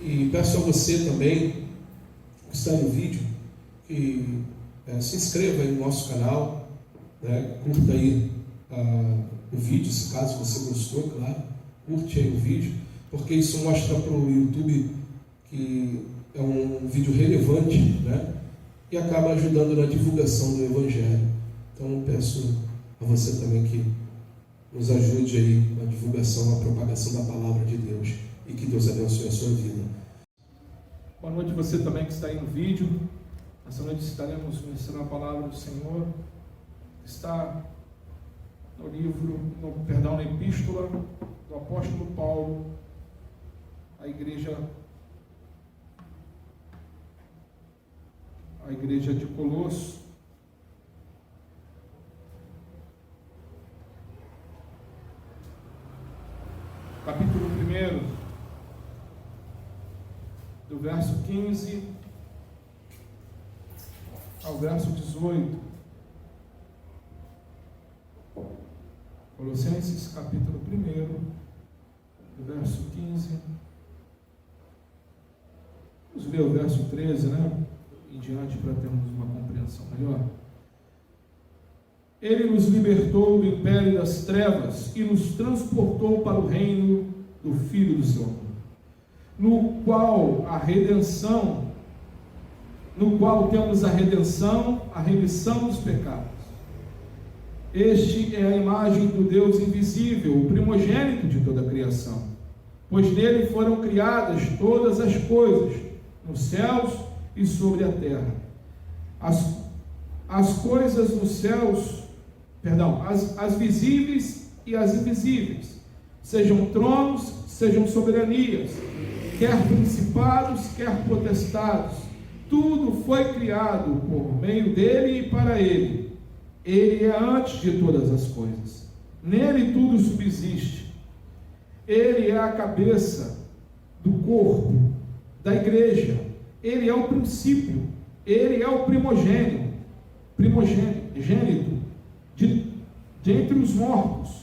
E peço a você também, que está no vídeo, que se inscreva aí no nosso canal, né? Curta aí o vídeo, se caso você gostou, claro, curte aí o vídeo, porque isso mostra para o YouTube que é um vídeo relevante, né? E acaba ajudando na divulgação do Evangelho. Então peço a você também que nos ajude aí na divulgação, na propagação da Palavra de Deus, e que Deus abençoe a sua vida. Boa noite você também que está aí no vídeo. Essa noite estaremos ministrando a palavra do Senhor, que está na epístola do apóstolo Paulo à igreja de Colosso. Capítulo 1, do verso 15 ao verso 18. Colossenses, capítulo 1, do verso 15. Vamos ler o verso 13, né? Em diante, para termos uma compreensão melhor. Ele nos libertou do império das trevas e nos transportou para o reino do Filho do seu amor, no qual temos a redenção, a remissão dos pecados. Este é a imagem do Deus invisível, o primogênito de toda a criação, pois nele foram criadas todas as coisas, nos céus e sobre a terra. As coisas nos céus, as visíveis e as invisíveis, sejam tronos, sejam soberanias, quer principados, quer potestades, tudo foi criado por meio dele e para ele. Ele é antes de todas as coisas, nele tudo subsiste. Ele é a cabeça do corpo, da igreja. Ele é o princípio, ele é o primogênito de entre os mortos,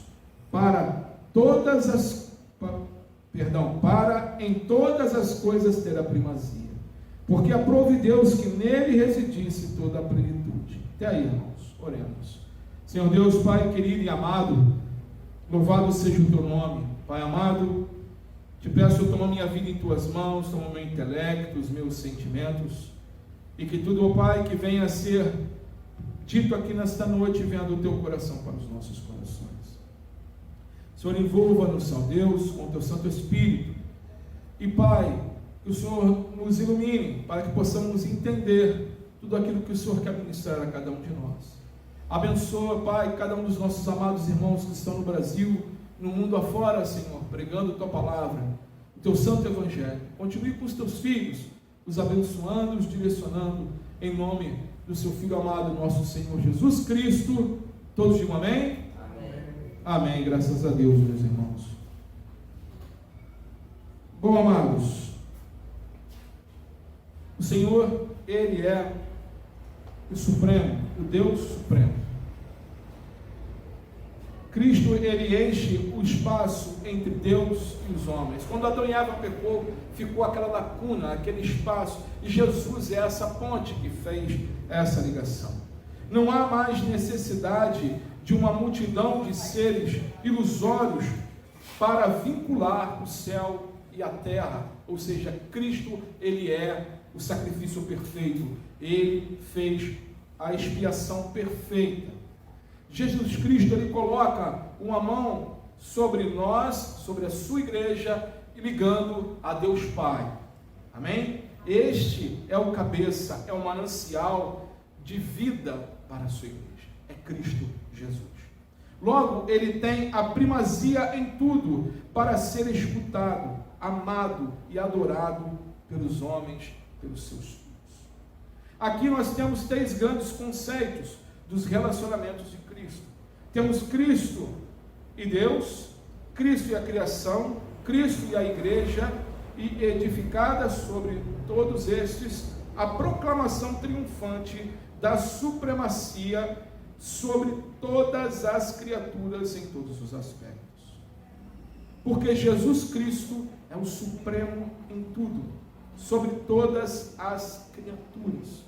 para em todas as coisas ter a primazia, porque aprove Deus que nele residisse toda a plenitude. Até aí, irmãos, oremos. Senhor Deus, Pai querido e amado, louvado seja o teu nome. Pai amado, te peço, toma minha vida em tuas mãos, toma meu intelecto, os meus sentimentos, e que tudo, ó Pai, que venha a ser dito aqui nesta noite, venha do teu coração para os nossos corações. Senhor, envolva-nos, ó Deus, com o teu Santo Espírito, e Pai, que o Senhor nos ilumine, para que possamos entender tudo aquilo que o Senhor quer ministrar a cada um de nós. Abençoa, Pai, cada um dos nossos amados irmãos que estão no Brasil, no mundo afora, Senhor, pregando tua palavra, o teu santo evangelho. Continue com os teus filhos, os abençoando, os direcionando, em nome do seu Filho amado, nosso Senhor Jesus Cristo. Todos digam amém? Amém. Amém, graças a Deus, meus irmãos. Bom, amados, o Senhor, Ele é o Supremo, o Deus Supremo. Cristo, ele enche o espaço entre Deus e os homens. Quando Adão e Eva pecou, ficou aquela lacuna, aquele espaço, e Jesus é essa ponte que fez essa ligação. Não há mais necessidade de uma multidão de seres ilusórios para vincular o céu e a terra, ou seja, Cristo, ele é o sacrifício perfeito, ele fez a expiação perfeita. Jesus Cristo, ele coloca uma mão sobre nós, sobre a sua igreja, e ligando a Deus Pai. Amém? Este é o cabeça, é o manancial de vida para a sua igreja. É Cristo Jesus. Logo, ele tem a primazia em tudo para ser escutado, amado e adorado pelos homens, pelos seus filhos. Aqui nós temos três grandes conceitos dos relacionamentos de Cristo. Temos Cristo e Deus, Cristo e a criação, Cristo e a igreja, e edificada sobre todos estes a proclamação triunfante da supremacia sobre todas as criaturas em todos os aspectos. Porque Jesus Cristo, é o supremo em tudo, sobre todas as criaturas,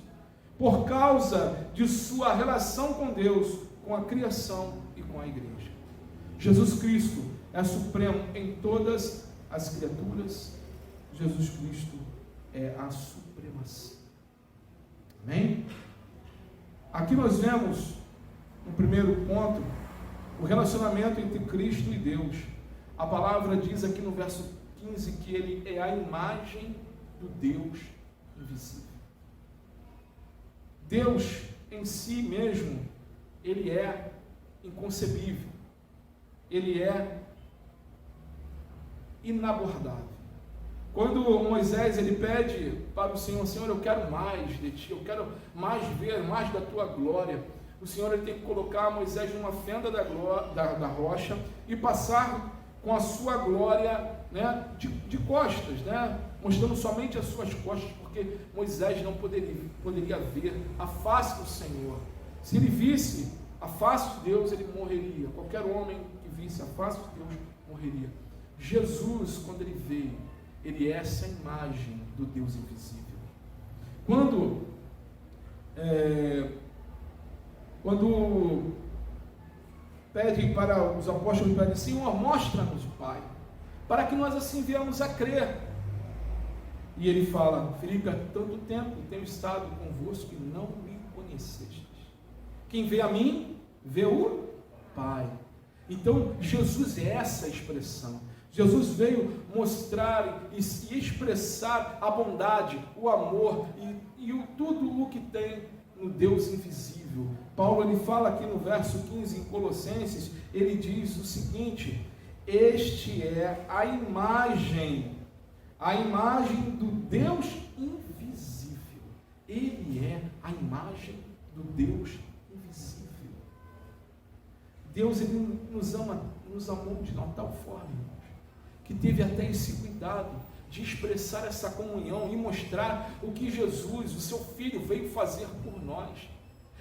por causa de sua relação com Deus, com a criação e com a igreja. Jesus Cristo é supremo em todas as criaturas. Jesus Cristo é a supremacia. Amém? Aqui nós vemos, no primeiro ponto, o relacionamento entre Cristo e Deus. A palavra diz aqui no verso 15 que ele é a imagem do Deus invisível. Deus em si mesmo, ele é inconcebível, ele é inabordável. Quando Moisés ele pede para o Senhor: Senhor, eu quero mais de ti, eu quero mais ver, mais da tua glória. O Senhor ele tem que colocar Moisés numa fenda da rocha e passar com a sua glória, né, de costas, né, mostrando somente as suas costas, porque Moisés não poderia ver a face do Senhor. Se ele visse a face de Deus, ele morreria. Qualquer homem que visse a face de Deus morreria. Jesus, quando ele veio, ele é essa imagem do Deus invisível. Quando pedem para os apóstolos, pedem: Senhor, mostra-nos o Pai, para que nós assim venhamos a crer. E ele fala: Filipe, há tanto tempo tenho estado convosco e não me conhecestes. Quem vê a mim, vê o Pai. Então, Jesus é essa expressão. Jesus veio mostrar e expressar a bondade, o amor e tudo o que tem no Deus invisível. Paulo ele fala aqui no verso 15 em Colossenses, ele diz o seguinte: este é a imagem do Deus invisível. Ele é a imagem do Deus invisível. Deus ele nos amou de uma tal forma, irmãos, que teve até esse cuidado de expressar essa comunhão e mostrar o que Jesus, o seu Filho, veio fazer por nós,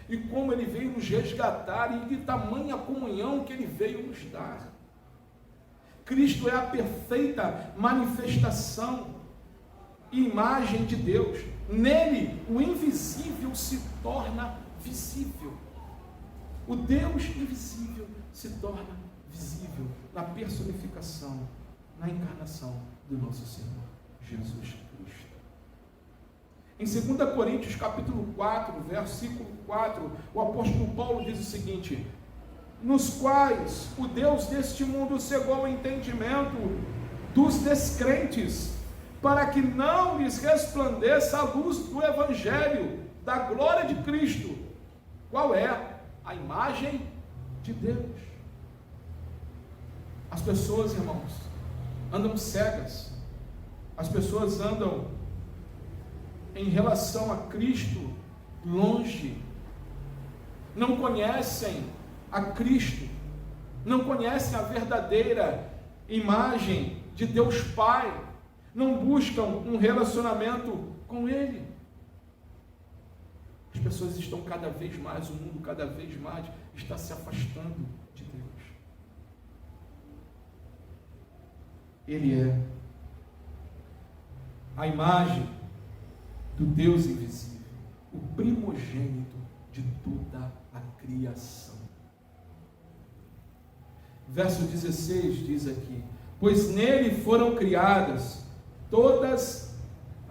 e como ele veio nos resgatar, e de tamanha comunhão que ele veio nos dar. Cristo é a perfeita manifestação e imagem de Deus. Nele, o invisível se torna visível. O Deus invisível se torna visível na personificação, na encarnação do nosso Senhor Jesus Cristo. Em 2 Coríntios capítulo 4, versículo 4, o apóstolo Paulo diz o seguinte: nos quais o Deus deste mundo cegou o entendimento dos descrentes, para que não lhes resplandeça a luz do Evangelho, da glória de Cristo, qual é a imagem de Deus. As pessoas, irmãos, andam cegas, as pessoas andam em relação a Cristo longe, não conhecem a Cristo, não conhecem a verdadeira imagem de Deus Pai, não buscam um relacionamento com Ele. As pessoas estão cada vez mais, o mundo cada vez mais está se afastando de Deus. Ele é a imagem do Deus invisível, o primogênito de toda a criação. Verso 16 diz aqui: pois nele foram criadas todas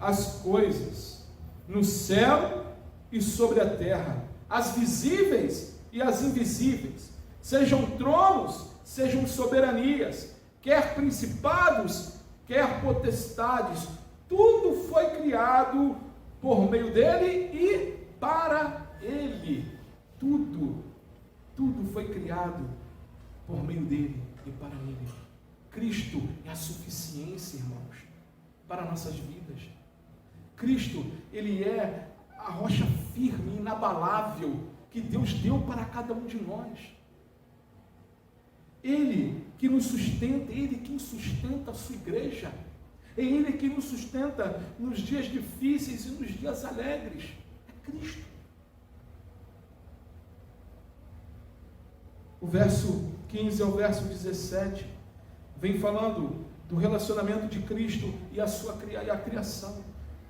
as coisas, no céu e sobre a terra, as visíveis e as invisíveis, sejam tronos, sejam soberanias, quer principados, quer potestades, tudo foi criado por meio dele e para ele. Tudo foi criado por meio dele e para ele. Cristo é a suficiência, irmãos, para nossas vidas. Cristo, ele é a rocha firme, inabalável, que Deus deu para cada um de nós. Ele que nos sustenta, Ele quem sustenta a sua igreja, é Ele que nos sustenta nos dias difíceis e nos dias alegres, é Cristo. O verso 15 ao verso 17, vem falando do relacionamento de Cristo e a criação.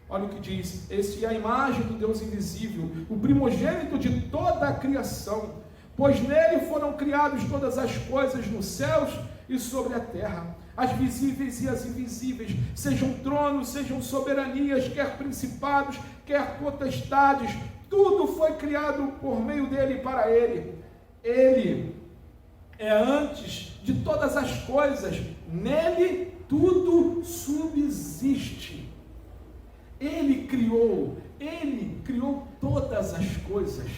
Olha o que diz: esse é a imagem do Deus invisível, o primogênito de toda a criação, pois nele foram criadas todas as coisas nos céus e sobre a terra, as visíveis e as invisíveis, sejam tronos, sejam soberanias, quer principados, quer potestades, tudo foi criado por meio dele e para ele. Ele é antes de todas as coisas, nele tudo subsiste. Ele criou todas as coisas.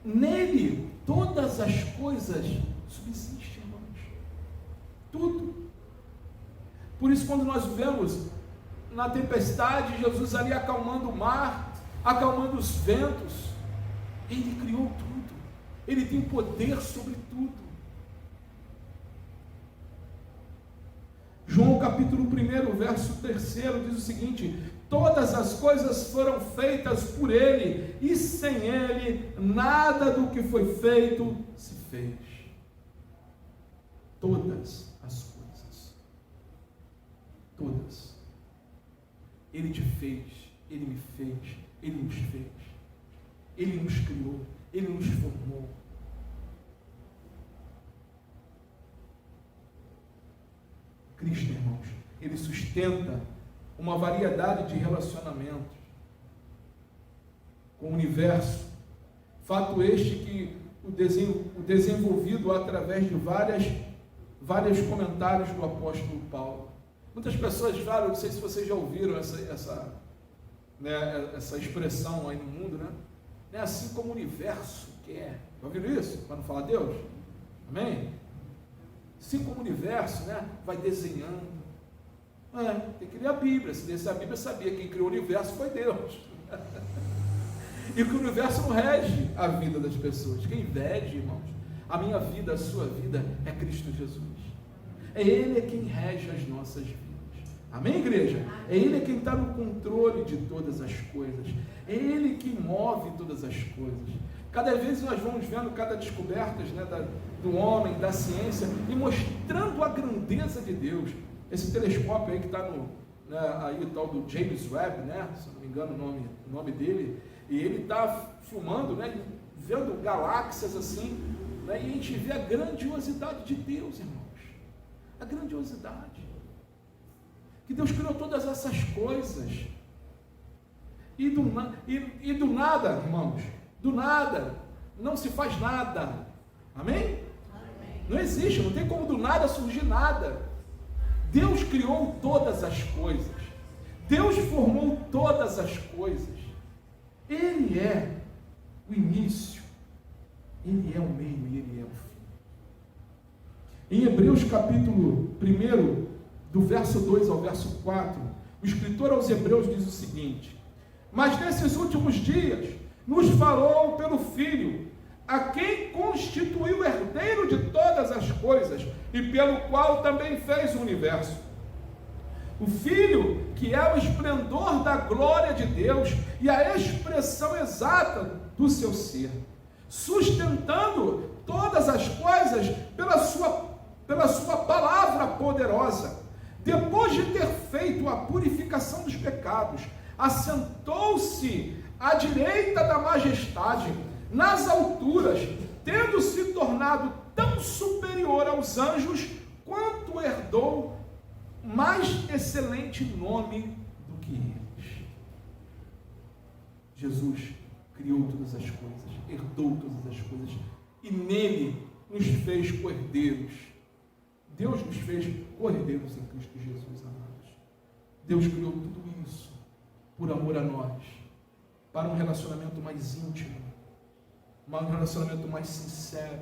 Nele todas as coisas subsistem, irmãos. Tudo. Por isso, quando nós vemos na tempestade, Jesus ali acalmando o mar, acalmando os ventos, ele criou tudo. Ele tem poder sobre tudo. João capítulo 1, verso 3 diz o seguinte: todas as coisas foram feitas por ele, e sem ele nada do que foi feito se fez. Todas as coisas. Todas. Ele te fez, ele me fez, ele nos fez. Ele nos criou, ele nos formou. Cristo, irmãos, ele sustenta uma variedade de relacionamentos com o universo. Fato este que o desenvolvido através de vários comentários do apóstolo Paulo. Muitas pessoas falam, não sei se vocês já ouviram essa expressão aí no mundo, né? É assim como o universo quer. Já ouviram isso? Para não falar Deus? Amém? Assim como o universo, né, vai desenhando. Tem que ler a Bíblia. Se lesse a Bíblia, sabia que quem criou o universo foi Deus. E que o universo não rege a vida das pessoas. Quem rege, irmãos, a minha vida, a sua vida, é Cristo Jesus. É Ele quem rege as nossas vidas. Amém, igreja? É Ele quem está no controle de todas as coisas. É Ele que move todas as coisas. Cada vez nós vamos vendo cada descobertas, né, do homem, da ciência, e mostrando a grandeza de Deus. Esse telescópio aí que está aí o tal do James Webb, né, se não me engano o nome dele, e ele está filmando, né, vendo galáxias assim, né, e a gente vê a grandiosidade de Deus, irmãos. A grandiosidade. Que Deus criou todas essas coisas. E do nada, irmãos, do nada, não se faz nada. Amém? Amém? Não existe, não tem como do nada surgir nada. Deus criou todas as coisas. Deus formou todas as coisas. Ele é o início, Ele é o meio e Ele é o fim. Em Hebreus capítulo 1, do verso 2 ao verso 4, o escritor aos Hebreus diz o seguinte: mas nesses últimos dias nos falou pelo Filho, a quem constituiu herdeiro de todas as coisas e pelo qual também fez o universo. O Filho, que é o esplendor da glória de Deus e a expressão exata do seu ser, sustentando todas as coisas pela sua palavra poderosa. Depois de ter feito a purificação dos pecados, assentou-se à direita da majestade, nas alturas, tendo se tornado tão superior aos anjos, quanto herdou mais excelente nome do que eles. Jesus criou todas as coisas, herdou todas as coisas, e nele nos fez cordeiros. Deus nos fez cordeiros em Cristo Jesus, amados. Deus criou tudo isso por amor a nós, para um relacionamento mais íntimo, um relacionamento mais sincero.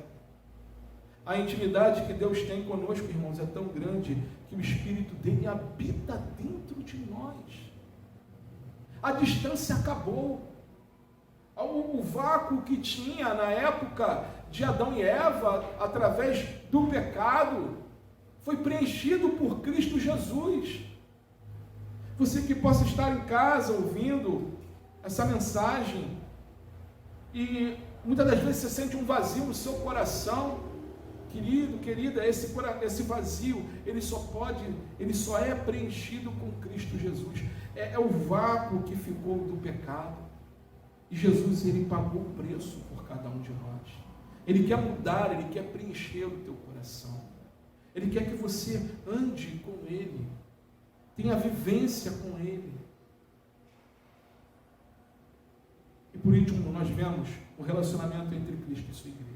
A intimidade que Deus tem conosco, irmãos, é tão grande que o Espírito dele habita dentro de nós. A distância acabou. O vácuo que tinha na época de Adão e Eva, através do pecado, foi preenchido por Cristo Jesus. Você que possa estar em casa ouvindo essa mensagem e muitas das vezes você sente um vazio no seu coração, Querido, querida, esse vazio, ele só é preenchido com Cristo Jesus. É o vácuo que ficou do pecado. E Jesus, ele pagou o preço por cada um de nós. Ele quer mudar, ele quer preencher o teu coração. Ele quer que você ande com ele, tenha vivência com ele. E por último, nós vemos o relacionamento entre Cristo e sua igreja.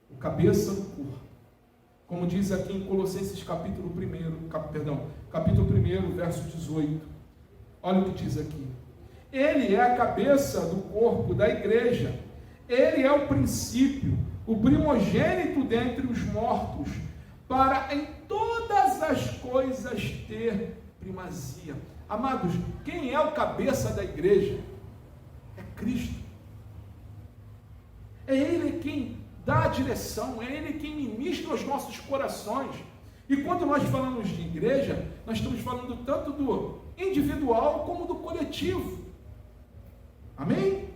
O cabeça do corpo. Como diz aqui em Colossenses capítulo 1, verso 18. Olha o que diz aqui. Ele é a cabeça do corpo da igreja. Ele é o princípio, o primogênito dentre os mortos, para em todas as coisas ter primazia. Amados, quem é o cabeça da igreja? É Cristo. É Ele quem dá a direção, é Ele quem ministra os nossos corações. E quando nós falamos de igreja, nós estamos falando tanto do individual como do coletivo. Amém?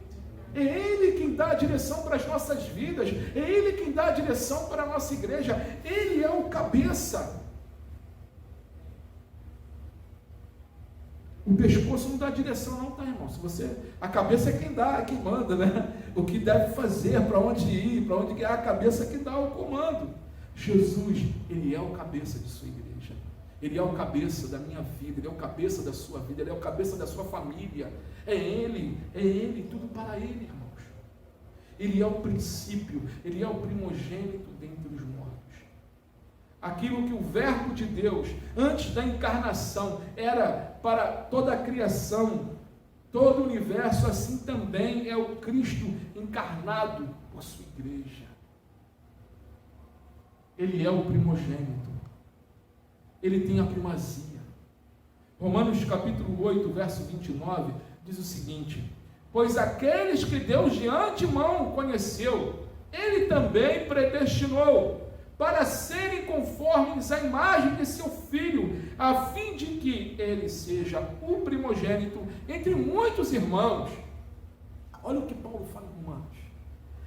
É Ele quem dá a direção para as nossas vidas, é Ele quem dá a direção para a nossa igreja, Ele é o cabeça. O pescoço não dá direção não, tá, irmão? A cabeça é quem dá, é quem manda, né? O que deve fazer, para onde ir, para onde ir, é a cabeça que dá o comando. Jesus, Ele é o cabeça de sua igreja. Ele é o cabeça da minha vida, Ele é o cabeça da sua vida, Ele é o cabeça da sua família. É Ele, tudo para Ele, irmãos. Ele é o princípio, Ele é o primogênito dentre os mortos. Aquilo que o verbo de Deus, antes da encarnação, era para toda a criação, todo o universo, assim também é o Cristo encarnado por sua igreja. Ele é o primogênito. Ele tem a primazia. Romanos capítulo 8, verso 29, diz o seguinte: pois aqueles que Deus de antemão conheceu, Ele também predestinou para serem conformes à imagem de seu Filho, a fim de que ele seja o primogênito entre muitos irmãos. Olha o que Paulo fala em Romanos.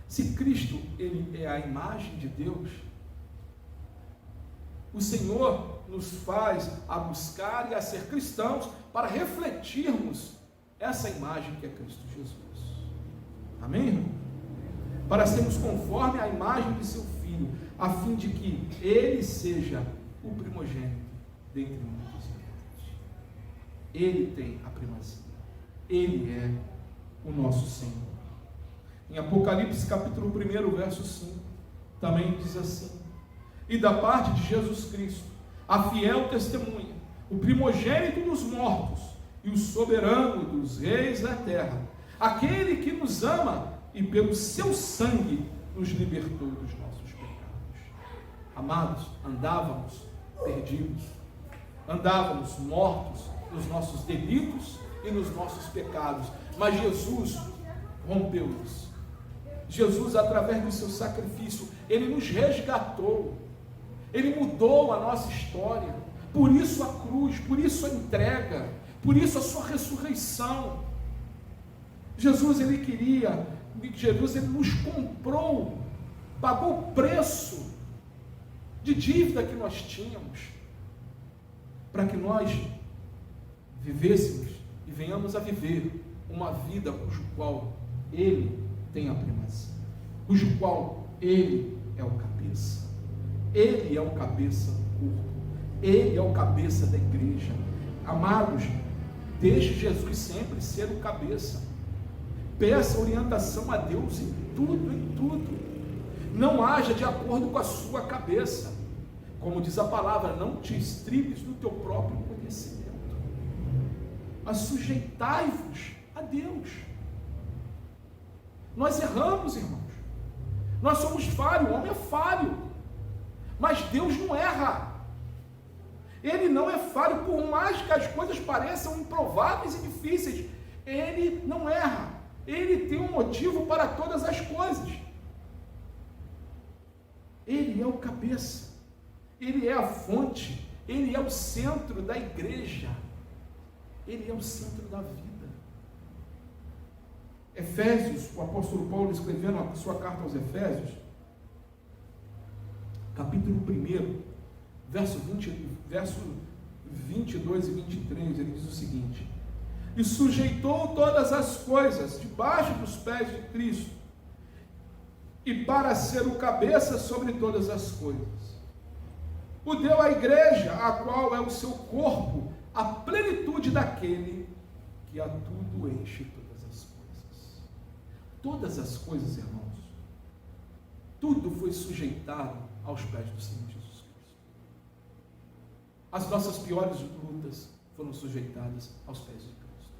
Se Cristo, ele é a imagem de Deus, o Senhor nos faz a buscar e a ser cristãos para refletirmos essa imagem que é Cristo Jesus. Amém, irmão? Para sermos conforme à imagem de seu Filho, a fim de que ele seja o primogênito dentre muitos irmãos. Ele tem a primazia. Ele é o nosso Senhor. Em Apocalipse capítulo 1, verso 5, também diz assim: e da parte de Jesus Cristo, a fiel testemunha, o primogênito dos mortos e o soberano dos reis da terra, aquele que nos ama e pelo seu sangue nos libertou dos nossos pecados. Amados, andávamos perdidos, andávamos mortos nos nossos delitos e nos nossos pecados, mas Jesus rompeu isso. Jesus, através do seu sacrifício, ele nos resgatou, ele mudou a nossa história. Por isso a cruz, por isso a entrega, por isso a sua ressurreição. Jesus, ele nos comprou, pagou o preço de dívida que nós tínhamos, para que nós vivêssemos e venhamos a viver uma vida cujo qual ele tem a primazia, cujo qual ele é o cabeça. Ele é o cabeça do corpo, ele é o cabeça da igreja. Amados, deixe Jesus sempre ser o cabeça. Peça orientação a Deus em tudo, em tudo. Não haja de acordo com a sua cabeça. Como diz a palavra, não te estribes no teu próprio conhecimento, mas sujeitai-vos a Deus. Nós erramos, irmãos. Nós somos falhos, o homem é falho. Mas Deus não erra. Ele não é falho, por mais que as coisas pareçam improváveis e difíceis. Ele não erra. Ele tem um motivo para todas as coisas. Ele é o cabeça. Ele é a fonte. Ele é o centro da igreja. Ele é o centro da vida. Efésios, o apóstolo Paulo escrevendo a sua carta aos Efésios, capítulo 1, verso 22 e 23, ele diz o seguinte: e sujeitou todas as coisas debaixo dos pés de Cristo, e para ser o cabeça sobre todas as coisas, o deu à igreja, a qual é o seu corpo, a plenitude daquele que a tudo enche todas as coisas. Todas as coisas, irmãos, tudo foi sujeitado aos pés do Senhor Jesus Cristo. As nossas piores lutas foram sujeitadas aos pés de Cristo.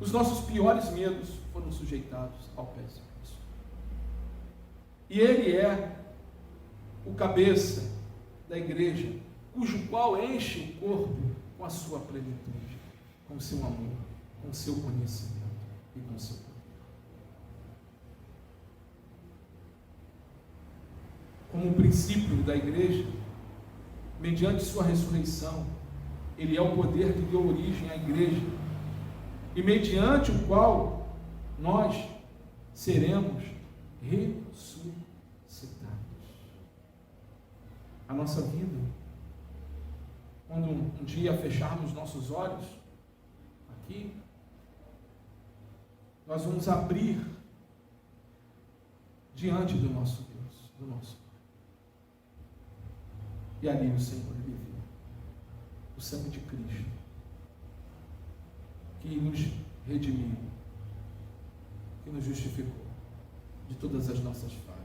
Os nossos piores medos foram sujeitados aos pés de Cristo. E Ele é o cabeça da igreja, cujo qual enche o corpo com a sua plenitude, com o seu amor, com o seu conhecimento e com o seu poder. Como o princípio da igreja, mediante sua ressurreição, Ele é o poder que deu origem à igreja, e mediante o qual nós seremos ressuscitados. A nossa vida, quando um dia fecharmos nossos olhos aqui, nós vamos abrir diante do nosso Deus, do nosso Pai. E ali o Senhor ele viu o sangue de Cristo, que nos redimiu, que nos justificou de todas as nossas falhas.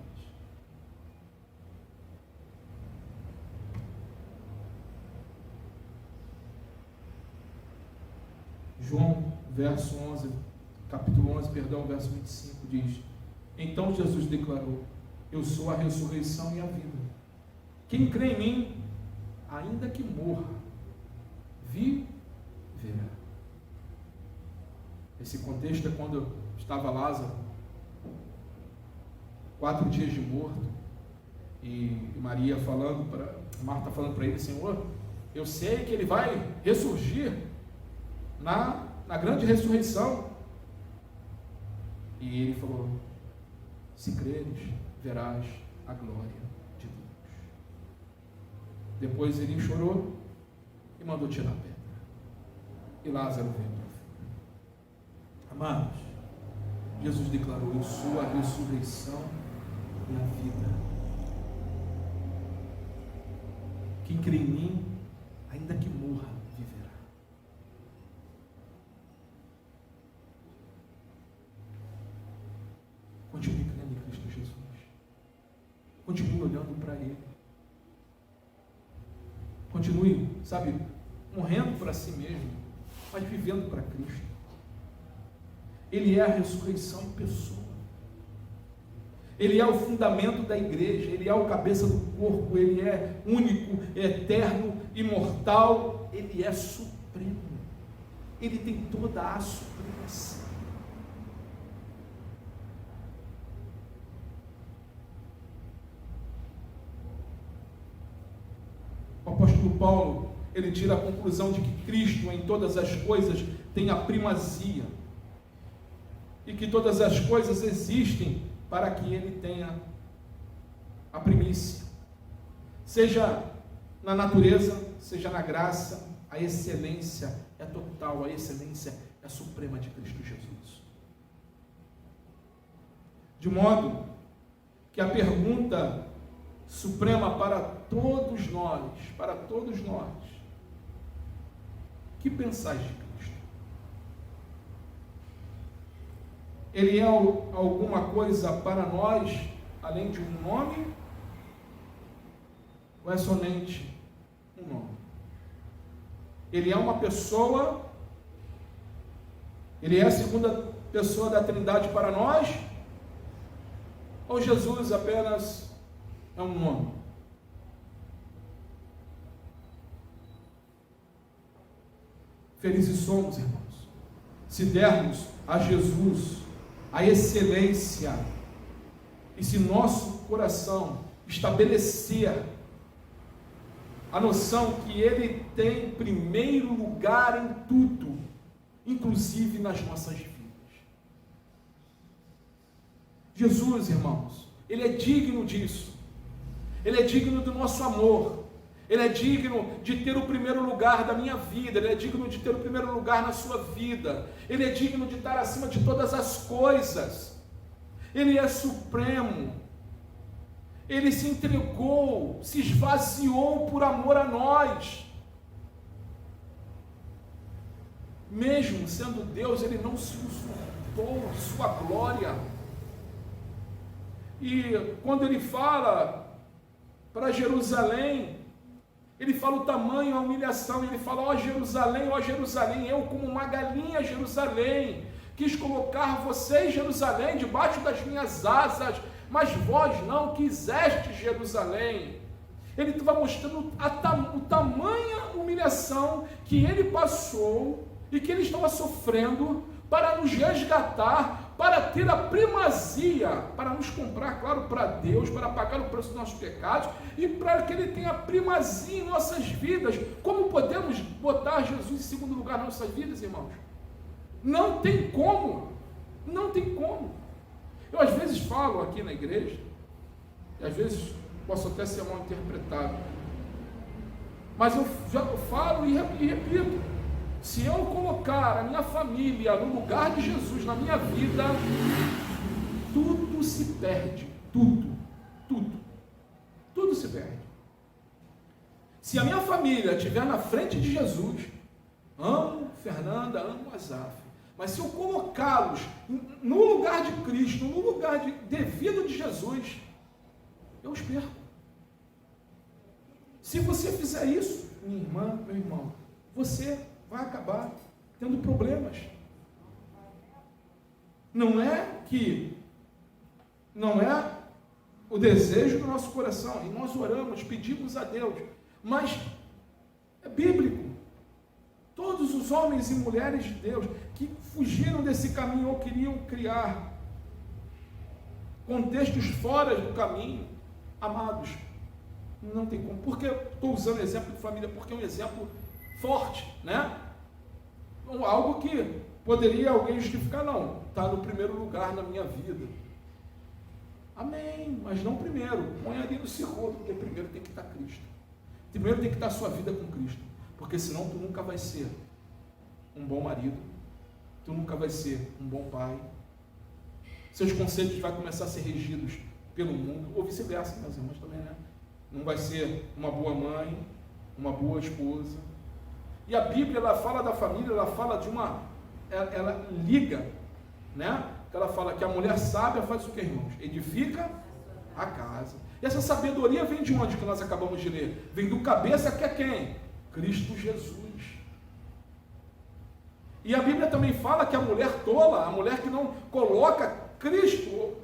João, capítulo 11, verso 25, diz: então Jesus declarou: eu sou a ressurreição e a vida. Quem crê em mim, ainda que morra, viverá. Esse contexto é quando estava Lázaro, 4 dias de morto, e Maria Marta falando para ele: Senhor, eu sei que ele vai ressurgir na grande ressurreição. E ele falou: se creres, verás a glória de Deus. Depois ele chorou e mandou tirar a pedra, e Lázaro veio para fora. Amados, Jesus declarou: eu sou a ressurreição e a vida. Quem crê em mim, ainda que morra, viverá. Continue crendo em Cristo Jesus. Continue olhando para Ele. Continue, morrendo para si mesmo, mas vivendo para Cristo. Ele é a ressurreição em pessoa. Ele é o fundamento da igreja. Ele é o cabeça do corpo. Ele é único, eterno, imortal. Ele é supremo. Ele tem toda a supremacia. O apóstolo Paulo, ele tira a conclusão de que Cristo em todas as coisas tem a primazia, e que todas as coisas existem para que ele tenha a primícia, seja na natureza, seja na graça. A excelência é total, a excelência é suprema de Cristo Jesus. De modo que a pergunta suprema para todos nós, que pensais de Cristo? Ele é alguma coisa para nós, além de um nome? Ou é somente um nome? Ele é uma pessoa? Ele é a segunda pessoa da Trindade para nós? Ou Jesus apenas é um nome? Felizes somos, irmãos, se dermos a Jesus a excelência, e se nosso coração estabelecer a noção que Ele tem primeiro lugar em tudo, inclusive nas nossas vidas. Jesus, irmãos, Ele é digno disso. Ele é digno do nosso amor, Ele é digno de ter o primeiro lugar da minha vida, Ele é digno de ter o primeiro lugar na sua vida, Ele é digno de estar acima de todas as coisas, Ele é supremo, Ele se entregou, se esvaziou por amor a nós. Mesmo sendo Deus, Ele não se usurpou a sua glória. E quando Ele fala para Jerusalém, Ele fala o tamanho, a humilhação, Ele fala, ó Jerusalém, eu como uma galinha, Jerusalém, quis colocar vocês, Jerusalém, debaixo das minhas asas, mas vós não quiseste Jerusalém. Ele estava mostrando o tamanha humilhação que Ele passou e que Ele estava sofrendo para nos resgatar, para ter a primazia, para nos comprar, claro, para Deus, para pagar o preço dos nossos pecados e para que Ele tenha primazia em nossas vidas. Como podemos botar Jesus em segundo lugar nas nossas vidas, irmãos? Não tem como, não tem como. Eu às vezes falo aqui na igreja, e às vezes posso até ser mal interpretado, mas eu já falo e repito, se eu colocar a minha família no lugar de Jesus na minha vida, tudo se perde, tudo se perde. Se a minha família estiver na frente de Jesus, amo Fernanda, amo Azaf, mas se eu colocá-los no lugar de Cristo, no lugar devido de Jesus, eu os perco. Se você fizer isso, minha irmã, meu irmão, você vai acabar tendo problemas. Não é o desejo do nosso coração, e nós oramos, pedimos a Deus, mas é bíblico. Todos os homens e mulheres de Deus que fugiram desse caminho ou queriam criar contextos fora do caminho, amados, não tem como. Porque estou usando o exemplo de família, porque é um exemplo forte, né? Algo que poderia alguém justificar, não, está no primeiro lugar na minha vida. Amém, mas não primeiro, põe ali no segundo, porque primeiro tem que estar Cristo. Primeiro tem que estar a sua vida com Cristo, porque senão tu nunca vai ser um bom marido, tu nunca vai ser um bom pai, seus conceitos vão começar a ser regidos pelo mundo, ou vice-versa, meus irmãos também, né? Não vai ser uma boa mãe, uma boa esposa. E a Bíblia, ela fala da família, ela fala de ela liga, né? Ela fala que a mulher sábia faz o que, irmãos? Edifica a casa. E essa sabedoria vem de onde que nós acabamos de ler? Vem do cabeça que é quem? Cristo Jesus. E a Bíblia também fala que a mulher tola, a mulher que não coloca Cristo,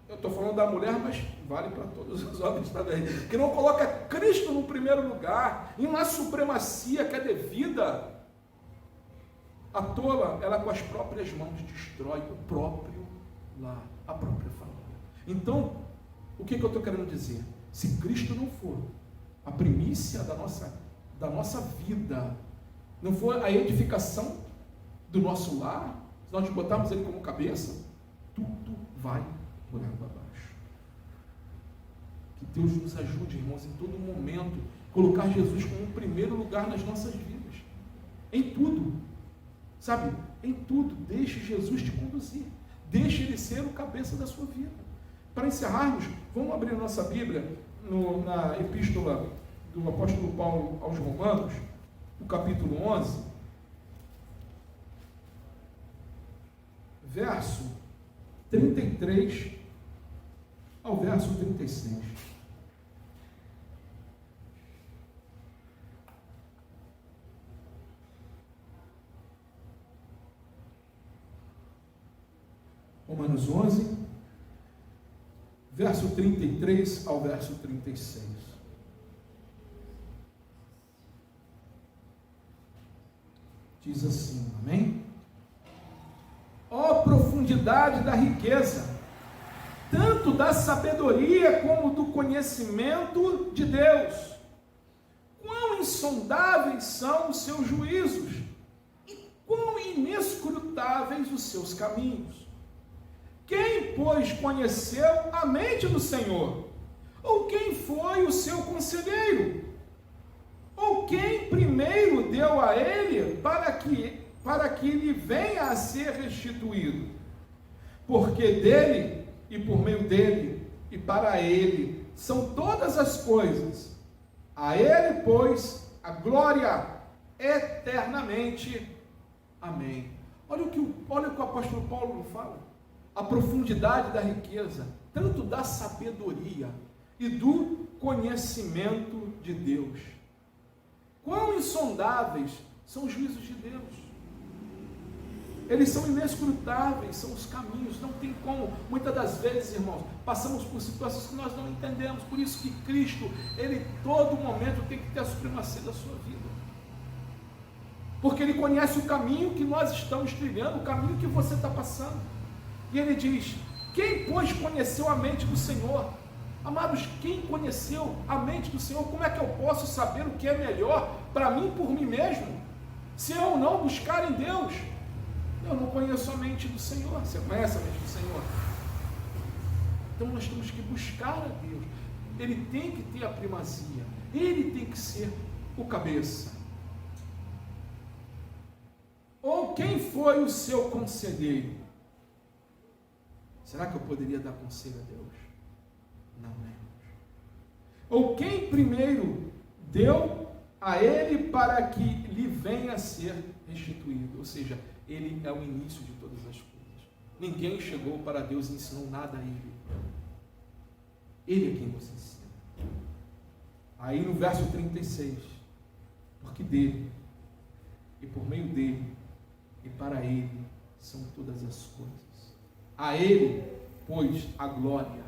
eu estou falando da mulher, mas vale para todos os homens também, que não coloca Cristo no primeiro lugar, em uma supremacia que é devida, a tola, ela com as próprias mãos destrói o próprio lar, a própria família. Então, o que eu estou querendo dizer? Se Cristo não for a primícia da nossa vida, não for a edificação do nosso lar, se nós botarmos Ele como cabeça, tudo vai por água abaixo. Que Deus nos ajude, irmãos, em todo momento, colocar Jesus como o primeiro lugar nas nossas vidas, em tudo, sabe, em tudo. Deixe Jesus te conduzir, deixe Ele ser o cabeça da sua vida. Para encerrarmos, vamos abrir a nossa Bíblia na epístola do apóstolo Paulo aos Romanos, no capítulo 11, verso 33 ao verso 36. Romanos 11, verso 33 ao verso 36. Diz assim, amém? Ó profundidade da riqueza, tanto da sabedoria como do conhecimento de Deus. Quão insondáveis são os seus juízos e quão inescrutáveis os seus caminhos. Quem, pois, conheceu a mente do Senhor? Ou quem foi o seu conselheiro? Ou quem primeiro deu a ele para que lhe venha a ser restituído? Porque dele, e por meio dele, e para ele, são todas as coisas. A ele, pois, a glória eternamente. Amém. Olha o que o apóstolo Paulo fala. A profundidade da riqueza, tanto da sabedoria e do conhecimento de Deus. Quão insondáveis são os juízos de Deus. Eles são inescrutáveis, são os caminhos, não tem como. Muitas das vezes, irmãos, passamos por situações que nós não entendemos. Por isso que Cristo, Ele todo momento tem que ter a supremacia da sua vida. Porque Ele conhece o caminho que nós estamos trilhando, o caminho que você está passando. E Ele diz: quem, pois, conheceu a mente do Senhor? Amados, quem conheceu a mente do Senhor? Como é que eu posso saber o que é melhor para mim por mim mesmo? Se eu não buscar em Deus, eu não conheço a mente do Senhor. Você conhece a mente do Senhor? Então nós temos que buscar a Deus. Ele tem que ter a primazia. Ele tem que ser o cabeça. Ou quem foi o seu conselheiro? Será que eu poderia dar conselho a Deus? Não lembro. Ou quem primeiro deu a ele para que lhe venha a ser restituído? Ou seja, ele é o início de todas as coisas. Ninguém chegou para Deus e ensinou nada a ele. Ele é quem nos ensina. Aí no verso 36, porque dele, e por meio dele, e para ele, são todas as coisas. A ele, pois, a glória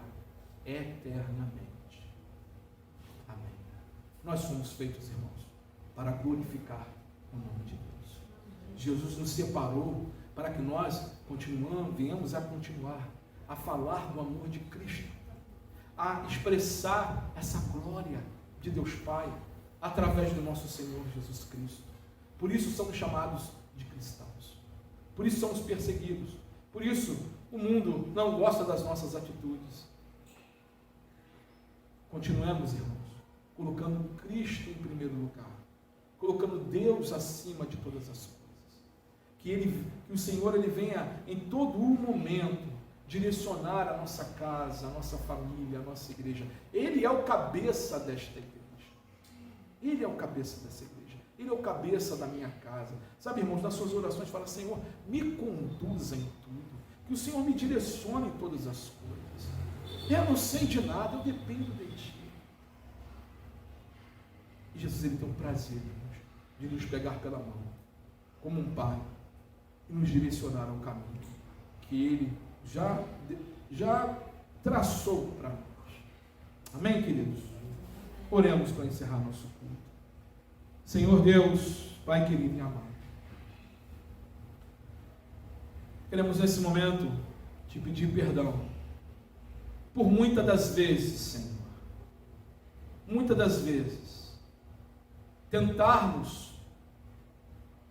eternamente. Amém. Nós somos feitos, irmãos, para glorificar o nome de Deus. Jesus nos separou para que nós venhamos a continuar a falar do amor de Cristo, a expressar essa glória de Deus Pai através do nosso Senhor Jesus Cristo. Por isso somos chamados de cristãos. Por isso somos perseguidos. Por isso o mundo não gosta das nossas atitudes. Continuemos, irmãos, colocando Cristo em primeiro lugar, colocando Deus acima de todas as coisas. Que o Senhor venha em todo o momento direcionar a nossa casa, a nossa família, a nossa igreja. Ele é o cabeça desta igreja. Ele é o cabeça dessa igreja. Ele é o cabeça da minha casa. Sabe, irmãos, nas suas orações fala: Senhor, me conduza em tudo. Que o Senhor me direcione em todas as coisas. Eu não sei de nada, eu dependo de Ti. E Jesus, Ele tem um prazer, irmãos, de nos pegar pela mão, como um pai, e nos direcionar ao caminho que Ele já traçou para nós. Amém, queridos? Oremos para encerrar nosso culto. Senhor Deus, Pai querido e amado, queremos nesse momento te pedir perdão por muitas das vezes, Senhor, muitas das vezes, tentarmos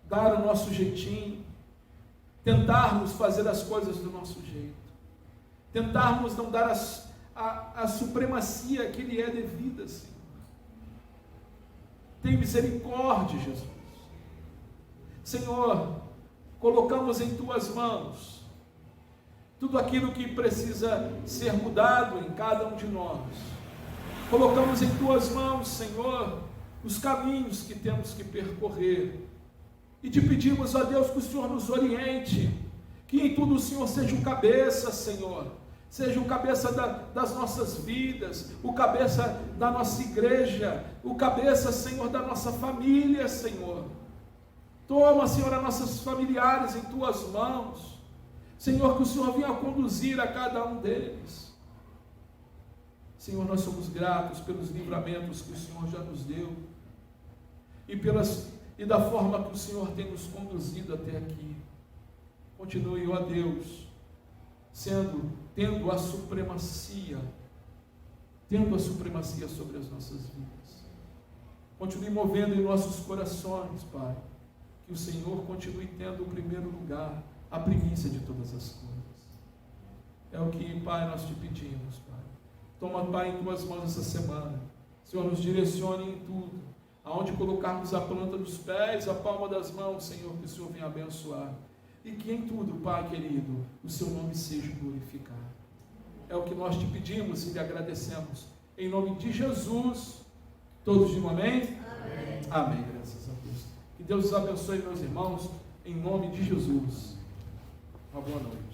dar o nosso jeitinho, tentarmos fazer as coisas do nosso jeito, tentarmos não dar a supremacia que lhe é devida, Senhor. Tem misericórdia, Jesus. Senhor, colocamos em Tuas mãos tudo aquilo que precisa ser mudado em cada um de nós. Colocamos em Tuas mãos, Senhor, os caminhos que temos que percorrer. E te pedimos, ó Deus, que o Senhor nos oriente, que em tudo o Senhor seja o cabeça, Senhor. Seja o cabeça das nossas vidas, o cabeça da nossa igreja, o cabeça, Senhor, da nossa família, Senhor. Toma, Senhor, as nossas familiares em Tuas mãos. Senhor, que o Senhor venha conduzir a cada um deles. Senhor, nós somos gratos pelos livramentos que o Senhor já nos deu e da forma que o Senhor tem nos conduzido até aqui. Continue, ó Deus, tendo a supremacia sobre as nossas vidas. Continue movendo em nossos corações, Pai, que o Senhor continue tendo o primeiro lugar, a primícia de todas as coisas. É o que, Pai, nós te pedimos, Pai, Toma, Pai, em tuas mãos essa semana. Senhor, nos direcione em tudo. Aonde colocarmos a planta dos pés, a palma das mãos, Senhor, que o Senhor venha abençoar. E que em tudo, Pai querido, o seu nome seja glorificado. É o que nós te pedimos e lhe agradecemos. Em nome de Jesus, todos digam amém? Amém. Amém, graças a Deus. Que Deus os abençoe, meus irmãos, em nome de Jesus. Uma boa noite.